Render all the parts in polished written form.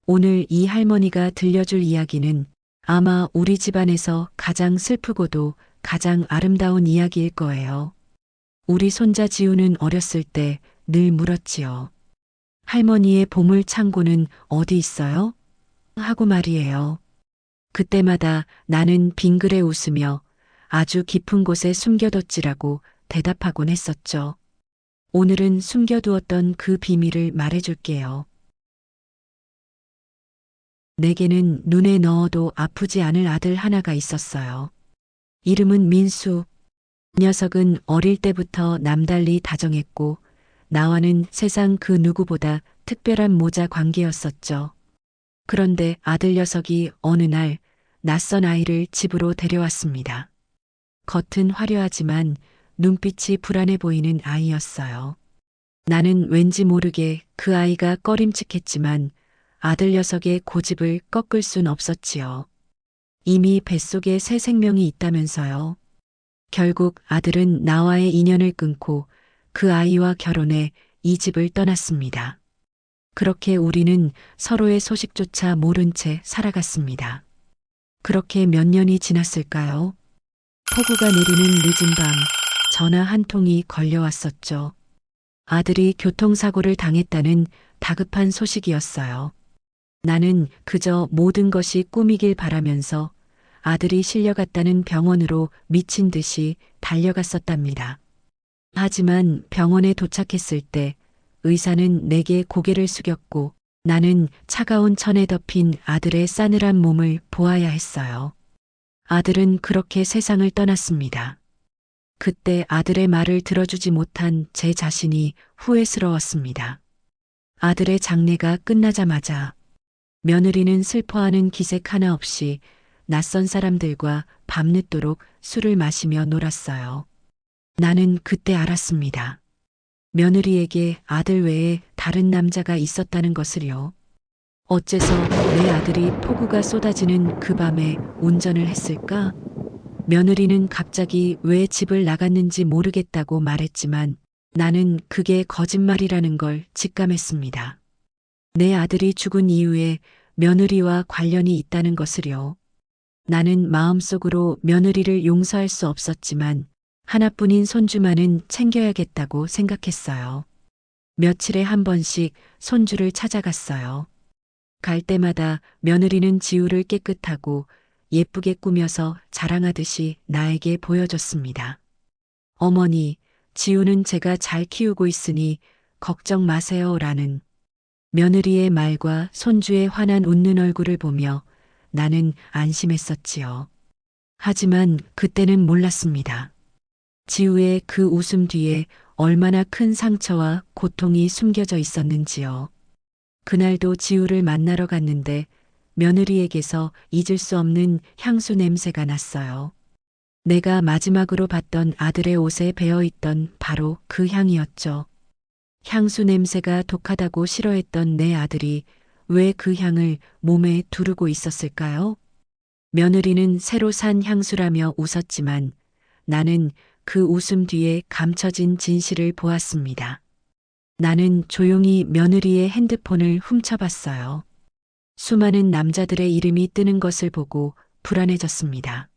오늘 이 할머니가 들려줄 이야기는 아마 우리 집안에서 가장 슬프고도 가장 아름다운 이야기일 거예요. 우리 손자 지우는 어렸을 때 늘 물었지요. 할머니의 보물 창고는 어디 있어요? 하고 말이에요. 그때마다 나는 빙그레 웃으며 아주 깊은 곳에 숨겨뒀지라고 대답하곤 했었죠. 오늘은 숨겨두었던 그 비밀을 말해줄게요. 내게는 눈에 넣어도 아프지 않을 아들 하나가 있었어요. 이름은 민수. 이 녀석은 어릴 때부터 남달리 다정했고 나와는 세상 그 누구보다 특별한 모자 관계였었죠. 그런데 아들 녀석이 어느 날 낯선 아이를 집으로 데려왔습니다. 겉은 화려하지만 눈빛이 불안해 보이는 아이였어요. 나는 왠지 모르게 그 아이가 꺼림칙했지만 아들 녀석의 고집을 꺾을 순 없었지요. 이미 뱃속에 새 생명이 있다면서요. 결국 아들은 나와의 인연을 끊고 그 아이와 결혼해 이 집을 떠났습니다. 그렇게 우리는 서로의 소식조차 모른 채 살아갔습니다. 그렇게 몇 년이 지났을까요? 폭우가 내리는 늦은 밤, 전화 한 통이 걸려왔었죠. 아들이 교통사고를 당했다는 다급한 소식이었어요. 나는 그저 모든 것이 꿈이길 바라면서 아들이 실려갔다는 병원으로 미친 듯이 달려갔었답니다. 하지만 병원에 도착했을 때 의사는 내게 고개를 숙였고 나는 차가운 천에 덮인 아들의 싸늘한 몸을 보아야 했어요. 아들은 그렇게 세상을 떠났습니다. 그때 아들의 말을 들어주지 못한 제 자신이 후회스러웠습니다. 아들의 장례가 끝나자마자 며느리는 슬퍼하는 기색 하나 없이 낯선 사람들과 밤늦도록 술을 마시며 놀았어요. 나는 그때 알았습니다. 며느리에게 아들 외에 다른 남자가 있었다는 것을요. 어째서 내 아들이 폭우가 쏟아지는 그 밤에 운전을 했을까? 며느리는 갑자기 왜 집을 나갔는지 모르겠다고 말했지만 나는 그게 거짓말이라는 걸 직감했습니다. 내 아들이 죽은 이후에 며느리와 관련이 있다는 것을요. 나는 마음속으로 며느리를 용서할 수 없었지만 하나뿐인 손주만은 챙겨야겠다고 생각했어요. 며칠에 한 번씩 손주를 찾아갔어요. 갈 때마다 며느리는 지우를 깨끗하고 예쁘게 꾸며서 자랑하듯이 나에게 보여줬습니다. 어머니, 지우는 제가 잘 키우고 있으니 걱정 마세요라는 며느리의 말과 손주의 환한 웃는 얼굴을 보며 나는 안심했었지요. 하지만 그때는 몰랐습니다. 지우의 그 웃음 뒤에 얼마나 큰 상처와 고통이 숨겨져 있었는지요. 그날도 지우를 만나러 갔는데 며느리에게서 잊을 수 없는 향수 냄새가 났어요. 내가 마지막으로 봤던 아들의 옷에 배어있던 바로 그 향이었죠. 향수 냄새가 독하다고 싫어했던 내 아들이 왜 그 향을 몸에 두르고 있었을까요? 며느리는 새로 산 향수라며 웃었지만 나는 그 웃음 뒤에 감춰진 진실을 보았습니다. 나는 조용히 며느리의 핸드폰을 훔쳐봤어요. 수많은 남자들의 이름이 뜨는 것을 보고 불안해졌습니다.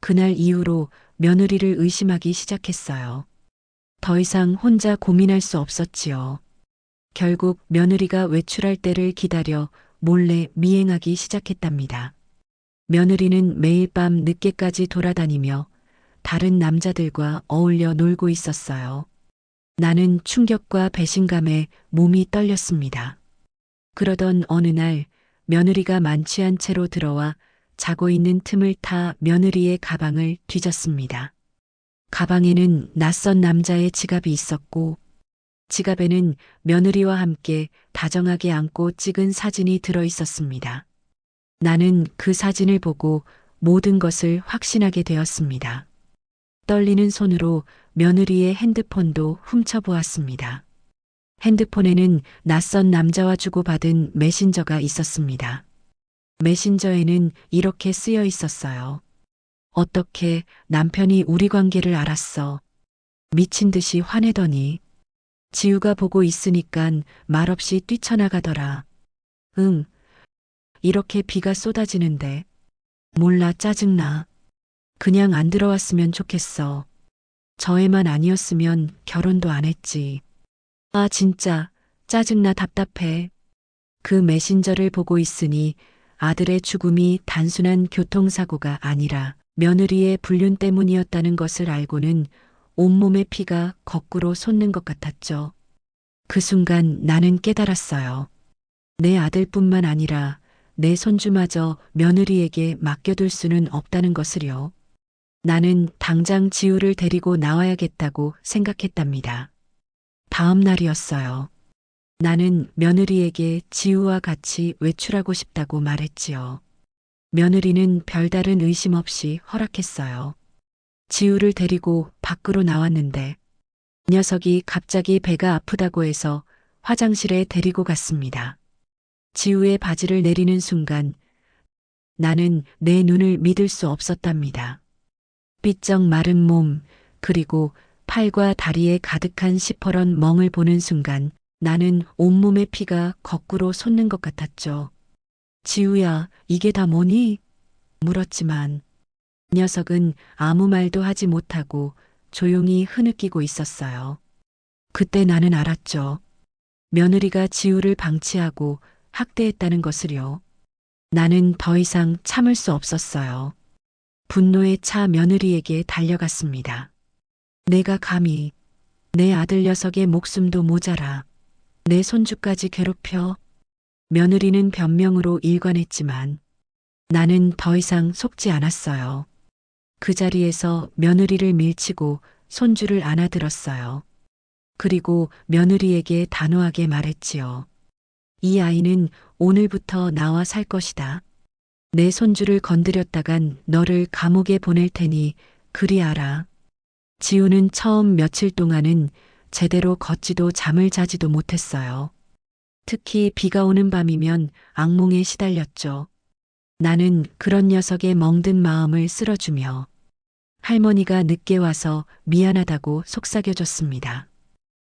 그날 이후로 며느리를 의심하기 시작했어요. 더 이상 혼자 고민할 수 없었지요. 결국 며느리가 외출할 때를 기다려 몰래 미행하기 시작했답니다. 며느리는 매일 밤 늦게까지 돌아다니며 다른 남자들과 어울려 놀고 있었어요. 나는 충격과 배신감에 몸이 떨렸습니다. 그러던 어느 날 며느리가 만취한 채로 들어와 자고 있는 틈을 타 며느리의 가방을 뒤졌습니다. 가방에는 낯선 남자의 지갑이 있었고 지갑에는 며느리와 함께 다정하게 안고 찍은 사진이 들어 있었습니다. 나는 그 사진을 보고 모든 것을 확신하게 되었습니다. 떨리는 손으로 며느리의 핸드폰도 훔쳐보았습니다. 핸드폰에는 낯선 남자와 주고받은 메신저가 있었습니다. 메신저에는 이렇게 쓰여 있었어요. 어떻게 남편이 우리 관계를 알았어. 미친 듯이 화내더니 지우가 보고 있으니깐 말없이 뛰쳐나가더라. 응, 이렇게 비가 쏟아지는데. 몰라, 짜증나. 그냥 안 들어왔으면 좋겠어. 저 애만 아니었으면 결혼도 안 했지. 아, 진짜 짜증나, 답답해. 그 메신저를 보고 있으니 아들의 죽음이 단순한 교통사고가 아니라 며느리의 불륜 때문이었다는 것을 알고는 온몸의 피가 거꾸로 솟는 것 같았죠. 그 순간 나는 깨달았어요. 내 아들뿐만 아니라 내 손주마저 며느리에게 맡겨둘 수는 없다는 것을요. 나는 당장 지우를 데리고 나와야겠다고 생각했답니다. 다음 날이었어요. 나는 며느리에게 지우와 같이 외출하고 싶다고 말했지요. 며느리는 별다른 의심 없이 허락했어요. 지우를 데리고 밖으로 나왔는데 녀석이 갑자기 배가 아프다고 해서 화장실에 데리고 갔습니다. 지우의 바지를 내리는 순간 나는 내 눈을 믿을 수 없었답니다. 삐쩍 마른 몸, 그리고 팔과 다리에 가득한 시퍼런 멍을 보는 순간 나는 온몸의 피가 거꾸로 솟는 것 같았죠. 지우야, 이게 다 뭐니? 물었지만 녀석은 아무 말도 하지 못하고 조용히 흐느끼고 있었어요. 그때 나는 알았죠. 며느리가 지우를 방치하고 학대했다는 것을요. 나는 더 이상 참을 수 없었어요. 분노에 차 며느리에게 달려갔습니다. 내가 감히 내 아들 녀석의 목숨도 모자라 내 손주까지 괴롭혀. 며느리는 변명으로 일관했지만 나는 더 이상 속지 않았어요. 그 자리에서 며느리를 밀치고 손주를 안아들었어요. 그리고 며느리에게 단호하게 말했지요. 이 아이는 오늘부터 나와 살 것이다. 내 손주를 건드렸다간 너를 감옥에 보낼 테니 그리 알아. 지우는 처음 며칠 동안은 제대로 걷지도 잠을 자지도 못했어요. 특히 비가 오는 밤이면 악몽에 시달렸죠. 나는 그런 녀석의 멍든 마음을 쓸어주며 할머니가 늦게 와서 미안하다고 속삭여줬습니다.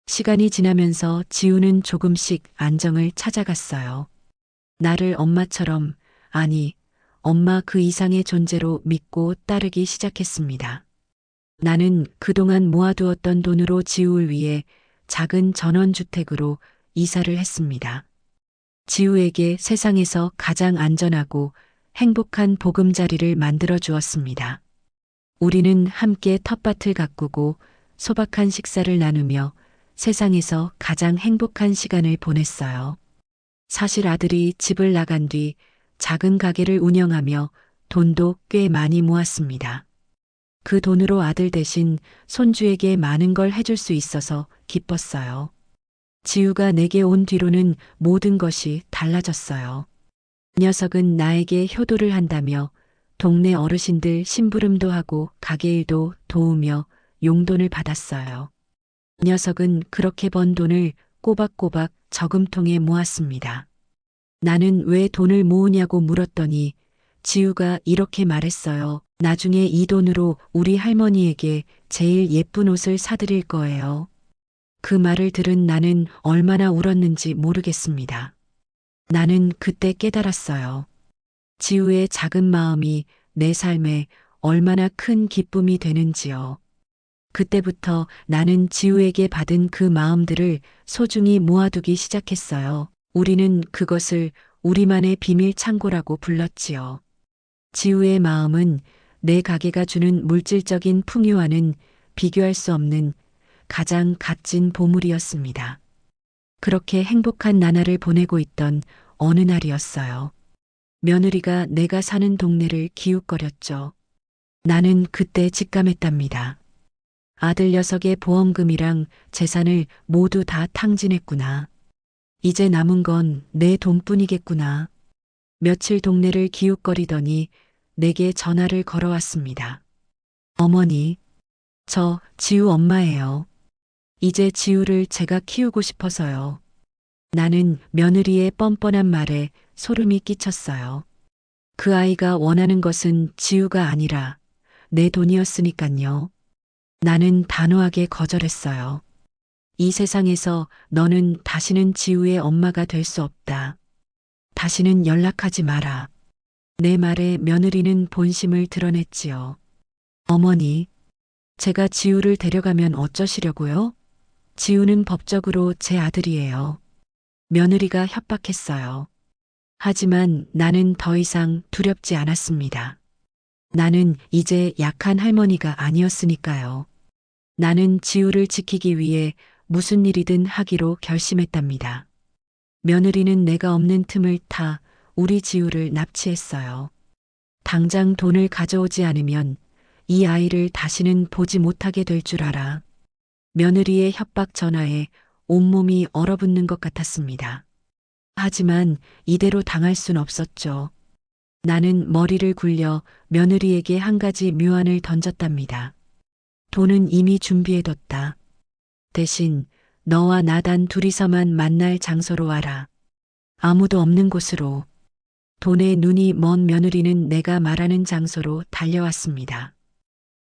시간이 지나면서 지우는 조금씩 안정을 찾아갔어요. 나를 엄마처럼, 아니, 엄마 그 이상의 존재로 믿고 따르기 시작했습니다. 나는 그동안 모아두었던 돈으로 지우를 위해 작은 전원주택으로 이사를 했습니다. 지우에게 세상에서 가장 안전하고 행복한 보금자리를 만들어 주었습니다. 우리는 함께 텃밭을 가꾸고 소박한 식사를 나누며 세상에서 가장 행복한 시간을 보냈어요. 사실 아들이 집을 나간 뒤 작은 가게를 운영하며 돈도 꽤 많이 모았습니다. 그 돈으로 아들 대신 손주에게 많은 걸 해줄 수 있어서 기뻤어요. 지우가 내게 온 뒤로는 모든 것이 달라졌어요. 녀석은 나에게 효도를 한다며 동네 어르신들 심부름도 하고 가게일도 도우며 용돈을 받았어요. 녀석은 그렇게 번 돈을 꼬박꼬박 저금통에 모았습니다. 나는 왜 돈을 모으냐고 물었더니 지우가 이렇게 말했어요. 나중에 이 돈으로 우리 할머니에게 제일 예쁜 옷을 사드릴 거예요. 그 말을 들은 나는 얼마나 울었는지 모르겠습니다. 나는 그때 깨달았어요. 지우의 작은 마음이 내 삶에 얼마나 큰 기쁨이 되는지요. 그때부터 나는 지우에게 받은 그 마음들을 소중히 모아두기 시작했어요. 우리는 그것을 우리만의 비밀 창고라고 불렀지요. 지우의 마음은 내 가게가 주는 물질적인 풍요와는 비교할 수 없는 가장 값진 보물이었습니다. 그렇게 행복한 나날을 보내고 있던 어느 날이었어요. 며느리가 내가 사는 동네를 기웃거렸죠. 나는 그때 직감했답니다. 아들 녀석의 보험금이랑 재산을 모두 다 탕진했구나. 이제 남은 건 내 돈뿐이겠구나. 며칠 동네를 기웃거리더니 내게 전화를 걸어왔습니다. 어머니, 저 지우 엄마예요. 이제 지우를 제가 키우고 싶어서요. 나는 며느리의 뻔뻔한 말에 소름이 끼쳤어요. 그 아이가 원하는 것은 지우가 아니라 내 돈이었으니깐요. 나는 단호하게 거절했어요. 이 세상에서 너는 다시는 지우의 엄마가 될 수 없다. 다시는 연락하지 마라. 내 말에 며느리는 본심을 드러냈지요. 어머니, 제가 지우를 데려가면 어쩌시려고요? 지우는 법적으로 제 아들이에요. 며느리가 협박했어요. 하지만 나는 더 이상 두렵지 않았습니다. 나는 이제 약한 할머니가 아니었으니까요. 나는 지우를 지키기 위해 무슨 일이든 하기로 결심했답니다. 며느리는 내가 없는 틈을 타 우리 지우를 납치했어요. 당장 돈을 가져오지 않으면 이 아이를 다시는 보지 못하게 될 줄 알아. 며느리의 협박 전화에 온몸이 얼어붙는 것 같았습니다. 하지만 이대로 당할 순 없었죠. 나는 머리를 굴려 며느리에게 한 가지 묘안을 던졌답니다. 돈은 이미 준비해뒀다. 대신 너와 나 단 둘이서만 만날 장소로 와라. 아무도 없는 곳으로. 돈에 눈이 먼 며느리는 내가 말하는 장소로 달려왔습니다.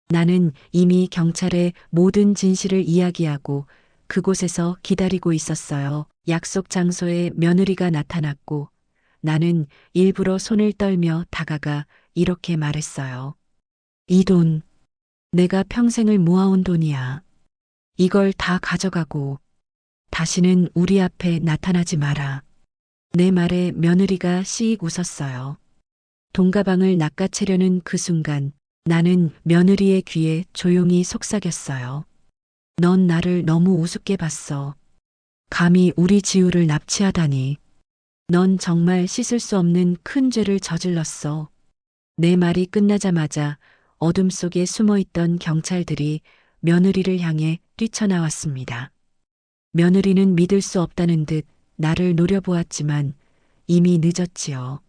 나는 이미 경찰에 모든 진실을 이야기하고 그곳에서 기다리고 있었어요. 약속 장소에 며느리가 나타났고 나는 일부러 손을 떨며 다가가 이렇게 말했어요. 이 돈, 내가 평생을 모아온 돈이야. 이걸 다 가져가고 다시는 우리 앞에 나타나지 마라. 내 말에 며느리가 씩 웃었어요. 돈가방을 낚아채려는 그 순간 나는 며느리의 귀에 조용히 속삭였어요. 넌 나를 너무 우습게 봤어. 감히 우리 지우를 납치하다니. 넌 정말 씻을 수 없는 큰 죄를 저질렀어. 내 말이 끝나자마자 어둠 속에 숨어있던 경찰들이 며느리를 향해 뛰쳐나왔습니다. 며느리는 믿을 수 없다는 듯 나를 노려보았지만 이미 늦었지요.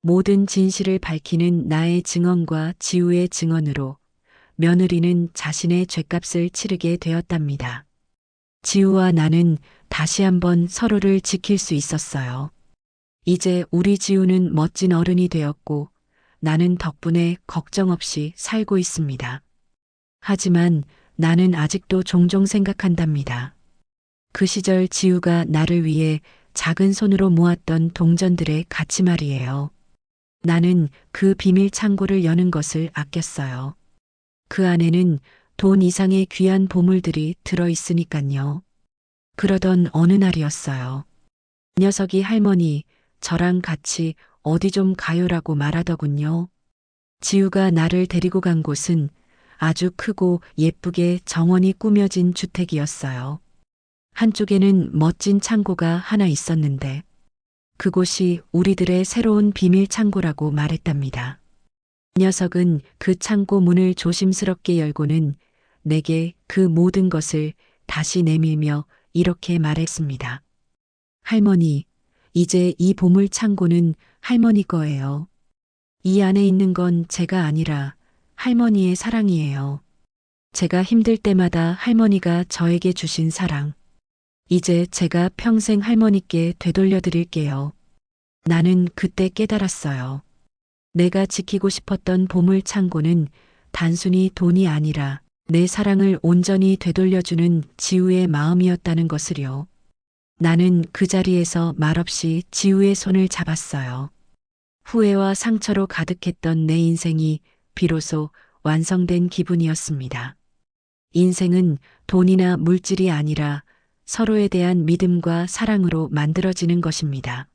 모든 진실을 밝히는 나의 증언과 지우의 증언으로 며느리는 자신의 죗값을 치르게 되었답니다. 지우와 나는 다시 한번 서로를 지킬 수 있었어요. 이제 우리 지우는 멋진 어른이 되었고 나는 덕분에 걱정 없이 살고 있습니다. 하지만 나는 아직도 종종 생각한답니다. 그 시절 지우가 나를 위해 작은 손으로 모았던 동전들의 가치 말이에요. 나는 그 비밀 창고를 여는 것을 아꼈어요. 그 안에는 돈 이상의 귀한 보물들이 들어있으니깐요. 그러던 어느 날이었어요. 녀석이 할머니, 저랑 같이 어디 좀 가요라고 말하더군요. 지우가 나를 데리고 간 곳은 아주 크고 예쁘게 정원이 꾸며진 주택이었어요. 한쪽에는 멋진 창고가 하나 있었는데 그곳이 우리들의 새로운 비밀 창고라고 말했답니다. 녀석은 그 창고 문을 조심스럽게 열고는 내게 그 모든 것을 다시 내밀며 이렇게 말했습니다. 할머니, 이제 이 보물 창고는 할머니 거예요. 이 안에 있는 건 제가 아니라 할머니의 사랑이에요. 제가 힘들 때마다 할머니가 저에게 주신 사랑. 이제 제가 평생 할머니께 되돌려 드릴게요. 나는 그때 깨달았어요. 내가 지키고 싶었던 보물 창고는 단순히 돈이 아니라 내 사랑을 온전히 되돌려주는 지우의 마음이었다는 것을요. 나는 그 자리에서 말없이 지우의 손을 잡았어요. 후회와 상처로 가득했던 내 인생이 비로소 완성된 기분이었습니다. 인생은 돈이나 물질이 아니라 서로에 대한 믿음과 사랑으로 만들어지는 것입니다.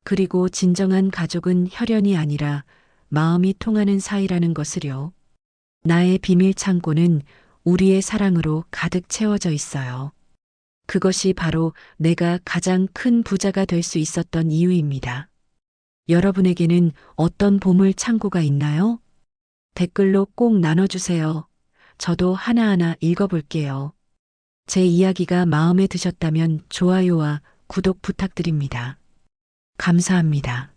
그리고 진정한 가족은 혈연이 아니라 마음이 통하는 사이라는 것을요. 나의 비밀 창고는 우리의 사랑으로 가득 채워져 있어요. 그것이 바로 내가 가장 큰 부자가 될 수 있었던 이유입니다. 여러분에게는 어떤 보물 창고가 있나요? 댓글로 꼭 나눠주세요. 저도 하나하나 읽어볼게요. 제 이야기가 마음에 드셨다면 좋아요와 구독 부탁드립니다. 감사합니다.